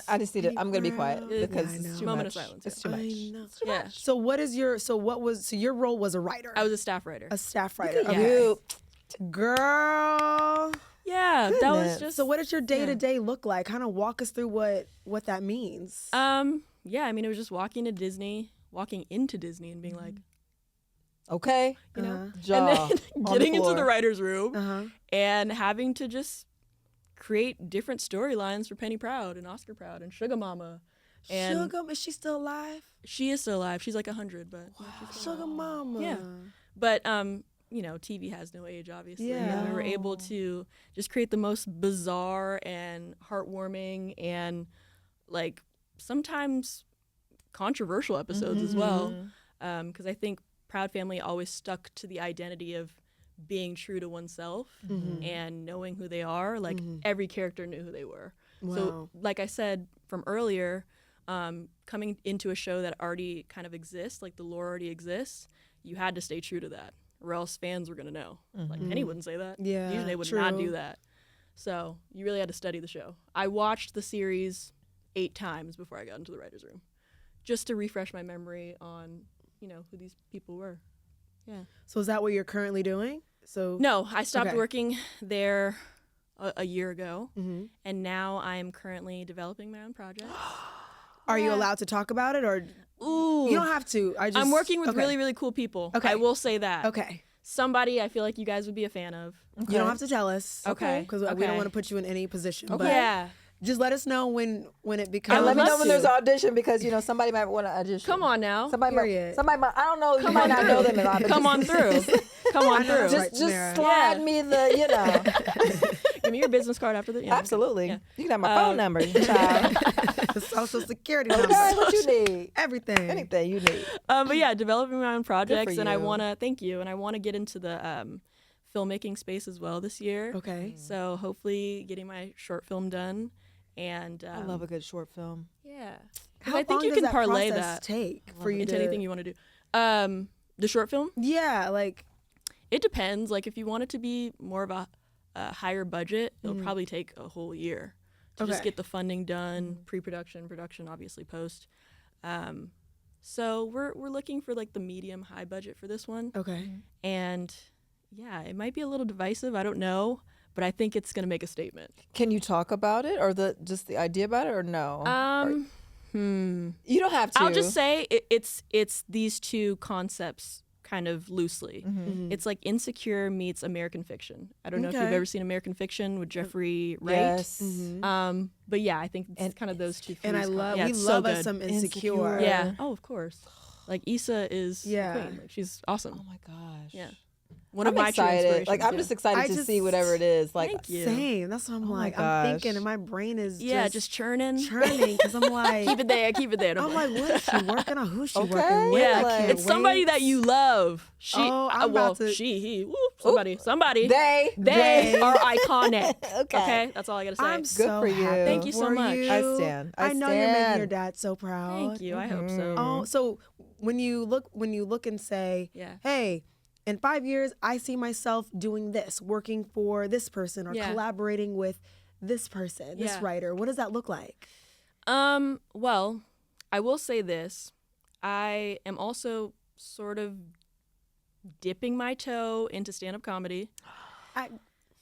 I just need to, I'm going to be quiet Penny because Proud. it's too Moment much. of silence, It's yeah. too much. I know. Yeah, So your role was a writer. I was a staff writer. a staff writer. Yeah. Okay. You, Girl. Yeah, that was Goodness. just. So what does your day to day look like? Kind of walk us through what that means. Yeah, I mean, it was just walking into Disney and being like, okay. you know, Jaw and then on getting into floor. the writer's room Uh-huh. and having to just create different storylines for Penny Proud and Oscar Proud and Sugar Mama. And Sugar, is she still alive? she is still alive. She's like 100, but yeah, she's still Sugar Mama. Yeah. But you know, TV has no age, obviously. Yeah. And we were able to just create the most bizarre and heartwarming and like sometimes controversial episodes as well. Because I think Proud Family always stuck to the identity of being true to oneself and knowing who they are. Like every character knew who they were. So, Wow. like I said from earlier, coming into a show that already kind of exists, like the lore already exists, you had to stay true to that, or else fans were gonna know. Like Penny wouldn't say that. Yeah, Usually they would not true. do that. So you really had to study the show. I watched the series 8 times before I got into the writer's room, just to refresh my memory on, you know, who these people were. Yeah. So is that what you're currently doing? So No, I stopped Okay. working there a year ago, Mhm. and now I'm currently developing my own project. Are you allowed to talk about it, or Ooh. you don't have to? I'm working with okay. really, really cool people. Okay. I will say that. Okay. Somebody I feel like you guys would be a fan of. You don't have to tell us. Okay. Because we Okay. don't want to put you in any position. But Yeah. just let us know when it becomes. And let me love know when to. there's an audition because, you know, somebody might want to audition. Come on now. Somebody Period. might, I don't know, you might not know them in audition. Come on through. Come on through. Right, Just Tamara. slide Yeah. me the, you know. Give me your business card after the. Yeah. Absolutely. Yeah. You can have my phone number, child. The social security Okay, number. what you need. Everything. Anything you need. But yeah, developing my own projects, and I you. want to thank you, and I want to get into the filmmaking space as well this year. Okay. So hopefully, getting my short film done, and I love a good short film. yeah. 'Cause How I think long you does can that parlay process that take for you into to anything you want to do. The short film. Yeah, like It depends. Like if you want it to be more of a higher budget, it'll probably take a whole year to just Okay. get the funding done, pre-production, production, obviously post. So we're looking for like the medium high budget for this one, okay. and yeah, it might be a little divisive. I don't know, but I think it's gonna make a statement. Can you talk about it or just the idea about it or no? You don't have to. I'll just say it's these two concepts kind of loosely. Mm-hmm. It's like Insecure meets American Fiction. I don't know if you've Okay. ever seen American Fiction with Jeffrey Wright. Yes. But yeah, I think it's And kind of those two. And I foods. love Yeah, we it's love so us good. some Insecure. Insecure. Yeah. Oh, of course. Like Issa is Yeah. the queen. Like, she's awesome. Oh my gosh. Yeah. One I'm of my true excited. inspirations. Like I'm yeah. just excited I to just- see whatever it is. Like Thank you. Same. That's what I'm Oh my like. I'm thinking, gosh. and my brain is just churning. churning because I'm like, Keep it there. Keep it there. Don't I'm worry. like, what is she working on? Who's she Okay. working with? Yeah, I can't it's somebody wait. that you love. She, Oh, I'm well, about to- he, somebody. they. They are iconic. Okay. That's all I gotta say. I'm so for you. happy Thank you so for much. you. I stand. I know you're making stand. your dad so proud. Thank you. I hope so. Oh, so when you look and say, Yeah. hey, in 5 years, I see myself doing this, working for this person or Yeah. collaborating with this person, this Yeah. writer. What does that look like? Well, I will say this. I am also sort of dipping my toe into stand-up comedy.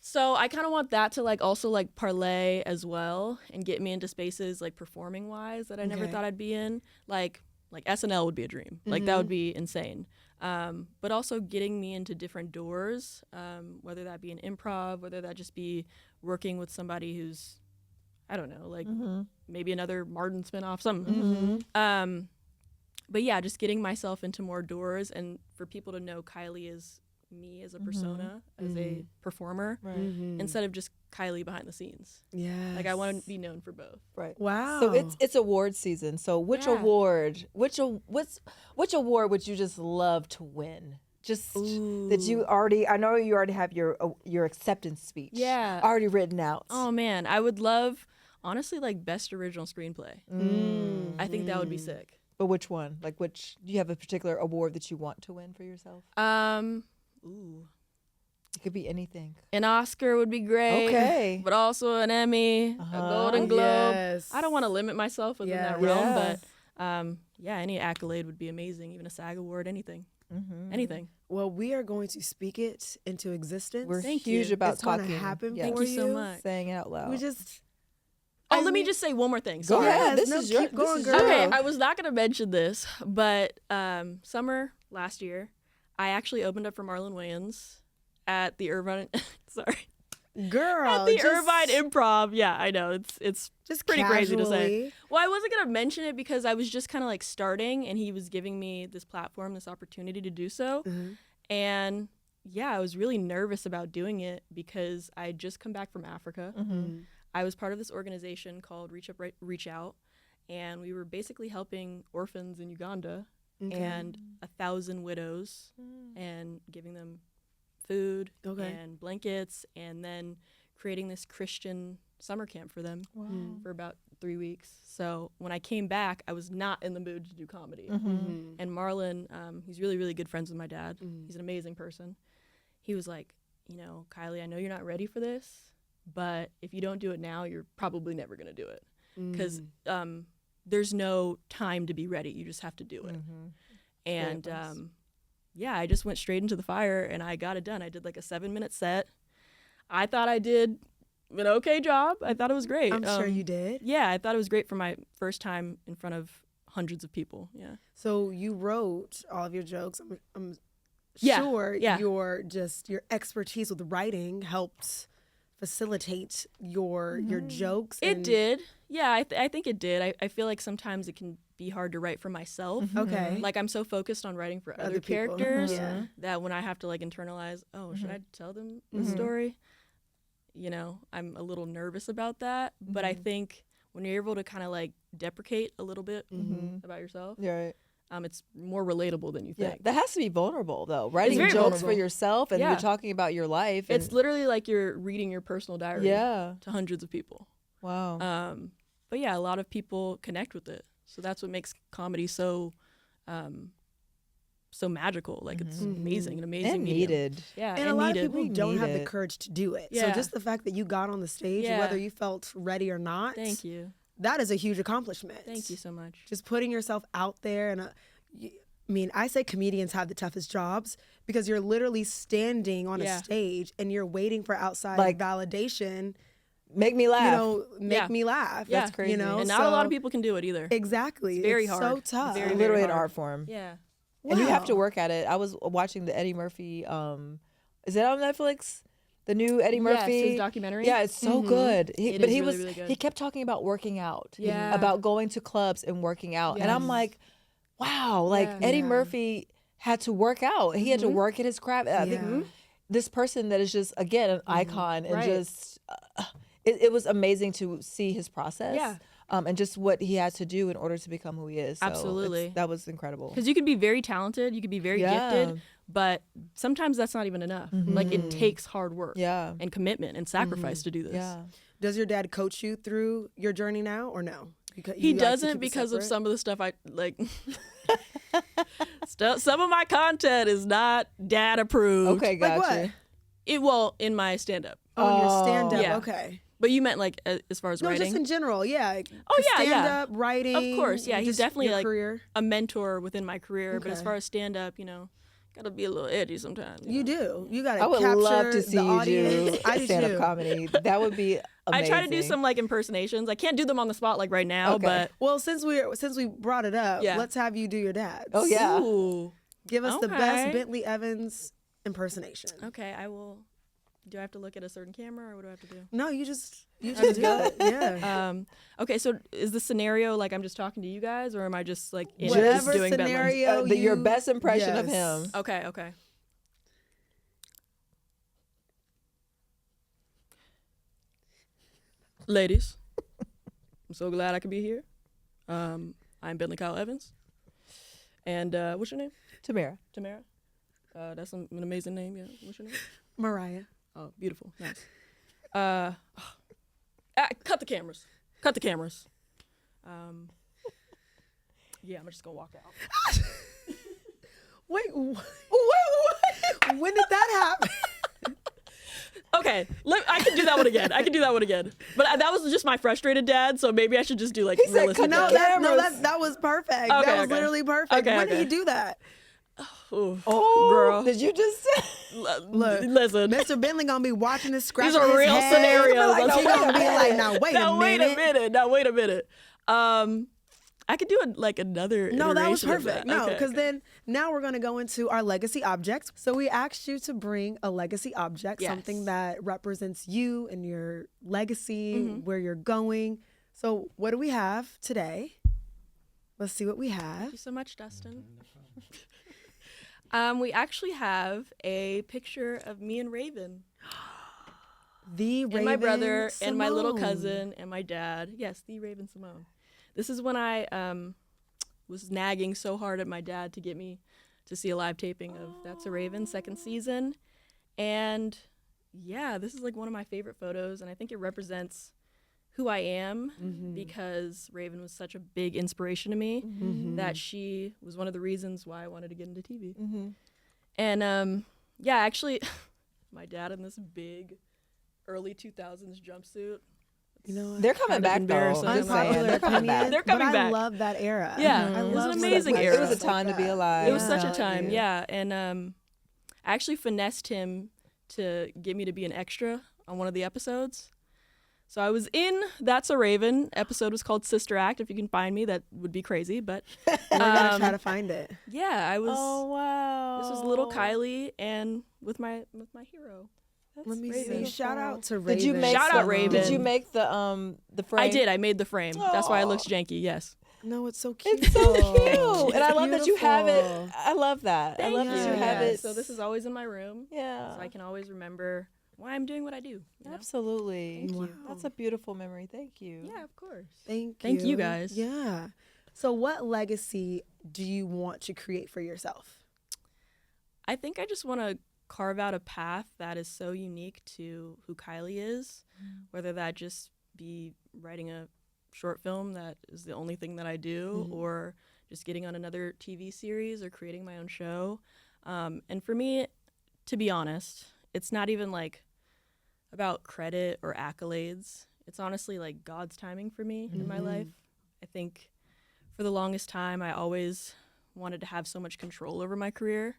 So I kind of want that to like also like parlay as well and get me into spaces like performing wise that I never Okay. thought I'd be in. Like SNL would be a dream. Like that would be insane. But also getting me into different doors, whether that be an improv, whether that just be working with somebody who's, I don't know, like maybe another Martin spinoff, something. But yeah, just getting myself into more doors and for people to know KyLee is me as a persona, as a performer, instead of just KyLee behind the scenes. Yeah. Like I want to be known for both. Right. Wow. So it's award season. So which Yeah. award? Which award would you just love to win? Just that you already. I know you already have your acceptance speech. Yeah. Already written out. Oh man, I would love, honestly, like best original screenplay. I think that would be sick. But which one? Like which? Do you have a particular award that you want to win for yourself? Ooh. It could be anything. An Oscar would be great. Okay. But also an Emmy, a Golden Globe. Yes. I don't want to limit myself within Yeah. that realm, Yeah. but yeah, any accolade would be amazing. Even a SAG award, anything. Mm-hmm. Anything. Well, we are going to speak it into existence. We're Thank huge you. about It's gonna talking. happen Yes. Thank for you so much. Saying it out loud. We just Oh, I let me mean- just say one more thing. Go Sorry. ahead. This no, is your. keep going, this is girl. Okay, your- I was not going to mention this, but summer last year, I actually opened up for Marlon Wayans at the Irvine. Sorry, girl at the just, Irvine Improv. Yeah, I know it's just pretty crazy to say. casually. Well, I wasn't gonna mention it because I was just kind of like starting, and he was giving me this platform, this opportunity to do so, and yeah, I was really nervous about doing it because I had just come back from Africa. I was part of this organization called Reach Out, and we were basically helping orphans in Uganda and 1,000 widows and giving them food Okay. and blankets, and then creating this Christian summer camp for them for about 3 weeks. So when I came back, I was not in the mood to do comedy. And Marlon, he's really, really good friends with my dad. He's an amazing person. He was like, you know, KyLee, I know you're not ready for this, but if you don't do it now, you're probably never going to do it. Because there's no time to be ready. You just have to do it. And yeah, I just went straight into the fire and I got it done. I did like a 7-minute set. I thought I did an okay job. I thought it was great. I'm sure you did. Yeah, I thought it was great for my first time in front of hundreds of people. Yeah. So you wrote all of your jokes. I'm Yeah, sure yeah. your expertise with writing helped facilitate your jokes. It and- did. Yeah, I think it did. I feel like sometimes it can be hard to write for myself. Okay. Like I'm so focused on writing for other people. characters Yeah. that when I have to like internalize, oh, should I tell them the story? You know, I'm a little nervous about that. But I think when you're able to kind of like deprecate a little bit about yourself, Yeah, right. it's more relatable than you Yeah, think. that has to be vulnerable though. Writing very jokes for vulnerable. yourself and Yeah. you're talking about your life. And, It's literally like you're reading your personal diary yeah. to hundreds of people. Wow. But yeah, a lot of people connect with it. So that's what makes comedy so so magical. Like it's amazing, an amazing and medium. needed. Yeah, And a lot needed. of people We don't need have the it. courage to do it. So Yeah. just the fact that you got on the stage, Yeah. whether you felt ready or not, Thank you. that is a huge accomplishment. Thank you so much. Just putting yourself out there. And I mean, I say comedians have the toughest jobs because you're literally standing on Yeah. a stage and you're waiting for outside Like, validation. Make me laugh. You know, make Yeah. me laugh. Yeah. That's crazy. You know, and not a lot so- of people can do it either. Exactly. It's very So hard. tough. Very, very literally an hard. art form. Yeah. And you have to Wow. work at it. I was watching the Eddie Murphy. Is it on Netflix? The new Eddie Murphy. Yes, his documentary. Yeah, it's so good. It But is he really, was really good. he kept talking about working out. Yeah. About going to clubs and working out. And I'm Yes. like, wow, like Yeah. Eddie Yeah. Murphy had to work out. He had to work at his craft. I think Yeah. this person that is just again an icon and Right. just it was amazing to see his process. Yeah. And just what he had to do in order to become who he is. So Absolutely. that was incredible. Because you could be very talented, you could be very Yeah. gifted, but sometimes that's not even enough. Like it takes hard work Yeah. and commitment and sacrifice to do this. Yeah. Does your dad coach you through your journey now, or no? Because He you like to doesn't keep it because of separate? some of the stuff I like. Some of my content is not dad approved. Okay, Like gotcha. what? In my stand up. Oh, in your stand up. Yeah. Okay. But you meant like as far as No, writing? just in general. Yeah. Oh, yeah, stand yeah. up, writing. Of course, yeah. He's just definitely your like career. a mentor within my career. But as Okay. far as stand up, gotta be a little edgy sometimes. You do. You got to I would capture love to see the you audience. do I do stand-up too. comedy. That would be I amazing. try to do some like impersonations. I can't do them on the spot like right now, Okay. but Well, since we brought it up, Yeah. let's have you do your dad's. Oh, yeah. Ooh. Give us the Okay. best Bentley Evans impersonation. Okay, I will. Do I have to look at a certain camera or what do I have to do? No, you just do go. it. Yeah. Okay, so is the scenario like I'm just talking to you guys or am I just like in Whatever doing Bedlam? scenario your you- best impression of yes. him. Okay. Ladies, I'm so glad I could be here. I'm Bentley Evans. And what's your name? Tamara. Tamara? That's an amazing name, yeah. What's your name? Mariah. Oh, beautiful. Nice. Cut the cameras. Yeah, I'm just gonna walk out. Wait. When did that happen? Okay, I can do that one again. But that was just my frustrated dad, so maybe I should just do like said, realistic. No, dad. that was perfect. Okay, that was okay. literally perfect. Okay, When did okay. he do that? Ooh, Oh, girl. did you just say? Look, Listen, Mr. Bentley gonna be watching this, these scratching are his real head. scenarios. Like, That's he wait gonna a be like, minute. now wait Now a wait minute. a minute. I could do another. No, that was iteration of perfect. that. No, Okay, because okay. then now we're gonna go into our legacy objects. So we asked you to bring a legacy object, Yes. something that represents you and your legacy, Mm-hmm. where you're going. So what do we have today? Let's see what we Thank have. you so much, Dustin. We actually have a picture of me and Raven. The Raven And my brother and my little Simone. cousin and my dad. Yes, the Raven Simone. This is when I was nagging so hard at my dad to get me to see a live taping of That's a Raven second season. And yeah, this is like one of my favorite photos and I think it represents who I am because Raven was such a big inspiration to me that she was one of the reasons why I wanted to get into TV. And yeah, actually my dad in this big early 2000s jumpsuit. You know what? They're coming Kind of back though. embarrassing. Just saying, Unpopular they're coming back. opinion, They're coming but back. I love that era. Yeah, I it was love an stuff amazing like era. It was a that. time to be alive. It was such a Yeah. time, yeah. And I actually finessed him to get me to be an extra on one of the episodes. So I was in That's a Raven. Episode was called Sister Act. If you can find me, that would be crazy. But We're gonna try to find it. yeah, I was. Oh wow. This was little KyLee and with my hero. Let me Raven. see. Shout out to Raven. Did you make Shout out Raven. Did you make the frame? I did. I made the frame. That's why it looks janky. Yes. No, it's so cute. It's so cute, and I love that you have it. beautiful. I love that. I love that you have Yes. it. So this is always in my room. Yeah. So I can always remember why I'm doing what I do. You know? Absolutely. Thank you. That's a beautiful memory. Thank you. Yeah, of course. Thank you, guys. Yeah. So what legacy do you want to create for yourself? I think I just want to carve out a path that is so unique to who KyLee is, whether that just be writing a short film that is the only thing that I do, or just getting on another TV series or creating my own show. And for me, to be honest, it's not even like about credit or accolades. It's honestly like God's timing for me in my life. I think for the longest time, I always wanted to have so much control over my career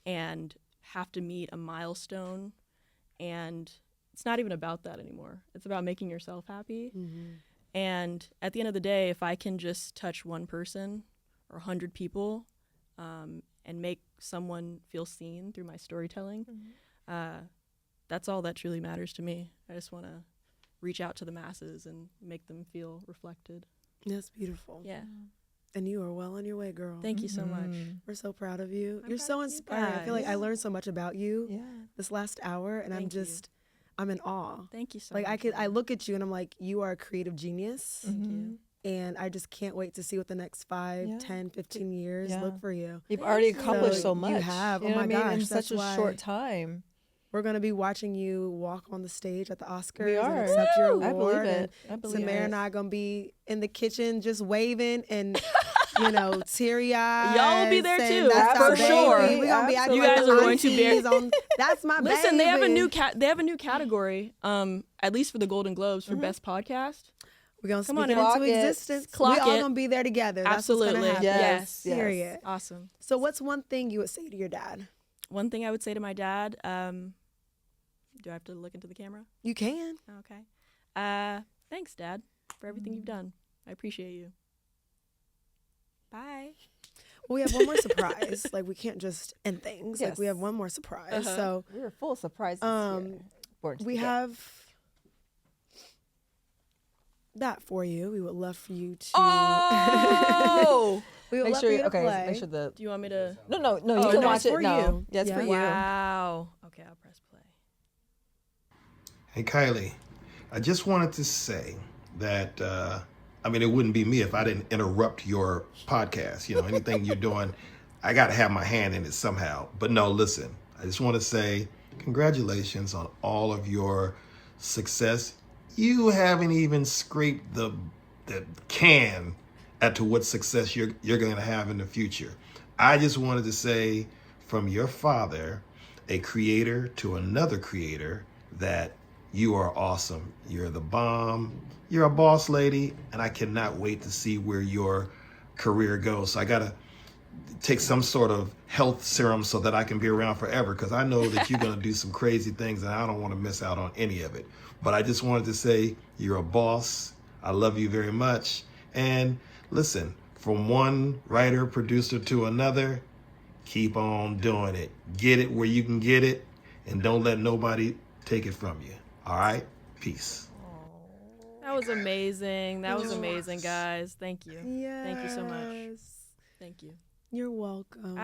and have to meet a milestone. And it's not even about that anymore. It's about making yourself happy. And at the end of the day, if I can just touch one person or 100 people and make someone feel seen through my storytelling, that's all that truly matters to me. I just want to reach out to the masses and make them feel reflected. That's beautiful. Yeah. And you are well on your way, girl. Thank you so much. We're so proud of you. I'm You're proud so of you inspiring. I feel like I guys. learned so much about you Yeah. this last hour, and Thank you. I'm in awe. Thank you so Like much. I look at you and I'm like, you are a creative genius. Thank you. And I just can't wait to see what the next 5, Yeah. 10, 15 years Yeah. look for you. You've already you. accomplished So so much. you have. You Oh know my what I mean? gosh, In such that's a why- short time. We're going to be watching you walk on the stage at the Oscars We and are. accept your award. I believe and it. I believe Samara it. and I going to be in the kitchen just waving and, teary-eyed. Y'all will be there too, That's for our sure. baby. We're going to be acting You like guys the are going to be- aunties on, that's my Listen, baby. they have a new category. At least for the Golden Globes for best podcast. We're going to Come speak on, it into clock it. existence. Clock we all it. going to be there together. That's what's Absolutely. going to happen. Yes. Yes. Period. Awesome. So what's one thing you would say to your dad? One thing I would say to my dad. Do I have to look into the camera? You can. Okay. Thanks, Dad, for everything you've done. I appreciate you. Bye. Well, we have one more surprise. Like, we can't just end things. Like, we Yes. have one more surprise. Uh-huh. So We were full of surprises Um, here. we have that for you. We would love for you to. Oh! we would Make love sure for you you to okay. play. Make sure the Do you want me to? no Oh, you no, can watch it's it. for No, you. yeah, it's Yeah. for you. Wow. Okay, I'll press play. Hey, KyLee, I just wanted to say that, it wouldn't be me if I didn't interrupt your podcast. Anything you're doing, I got to have my hand in it somehow. But no, listen, I just want to say congratulations on all of your success. You haven't even scraped the can as to what success you're going to have in the future. I just wanted to say from your father, a creator to another creator, that you are awesome. You're the bomb. You're a boss lady, and I cannot wait to see where your career goes. So I got to take some sort of health serum so that I can be around forever, because I know that you're going to do some crazy things, and I don't want to miss out on any of it. But I just wanted to say you're a boss. I love you very much. And listen, from one writer, producer to another, keep on doing it. Get it where you can get it, and don't let nobody take it from you. All right? Peace. That was amazing. That was amazing, guys. Thank you. Yes. Thank you so much. Thank you. You're welcome.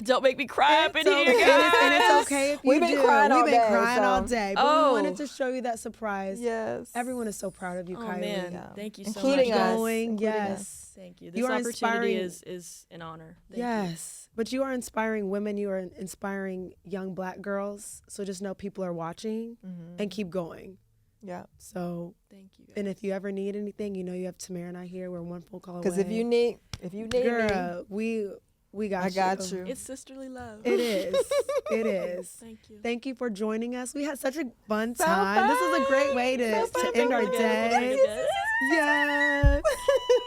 Don't make me cry up in It's here, okay. guys. And it's okay if you We've been do. crying all We've been day, crying all so- day. But Oh. we wanted to show you that surprise. Yes. Everyone is so proud of you, Oh Kylie. man, Yeah. thank you so Including much. us. Going, Including yes. us. Thank you. This You are opportunity inspiring- is an honor. Thank you. Yes. But you are inspiring women. You are inspiring young Black girls. So just know people are watching and keep going. Yeah. So, Thank you. and if you ever need anything, you have Tamara and I here. We're one phone call away. Because if you need me, girl, we got I got you. It's sisterly love. It is. It is. Thank you. Thank you for joining us. We had such a fun time. This is a great way to end our day. Yes.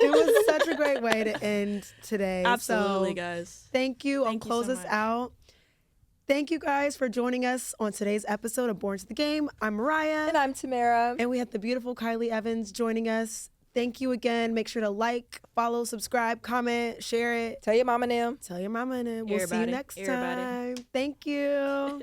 It was such a great way to end today. Absolutely, So, guys. thank you. Thank I'll you close so us much. out. Thank you guys for joining us on today's episode of Born to the Game. I'm Mariah. And I'm Tamara. And we have the beautiful KyLee Evans joining us. Thank you again. Make sure to like, follow, subscribe, comment, share it. Tell your mama now. Tell your mama and we'll see you Everybody. next Everybody. time. Thank you.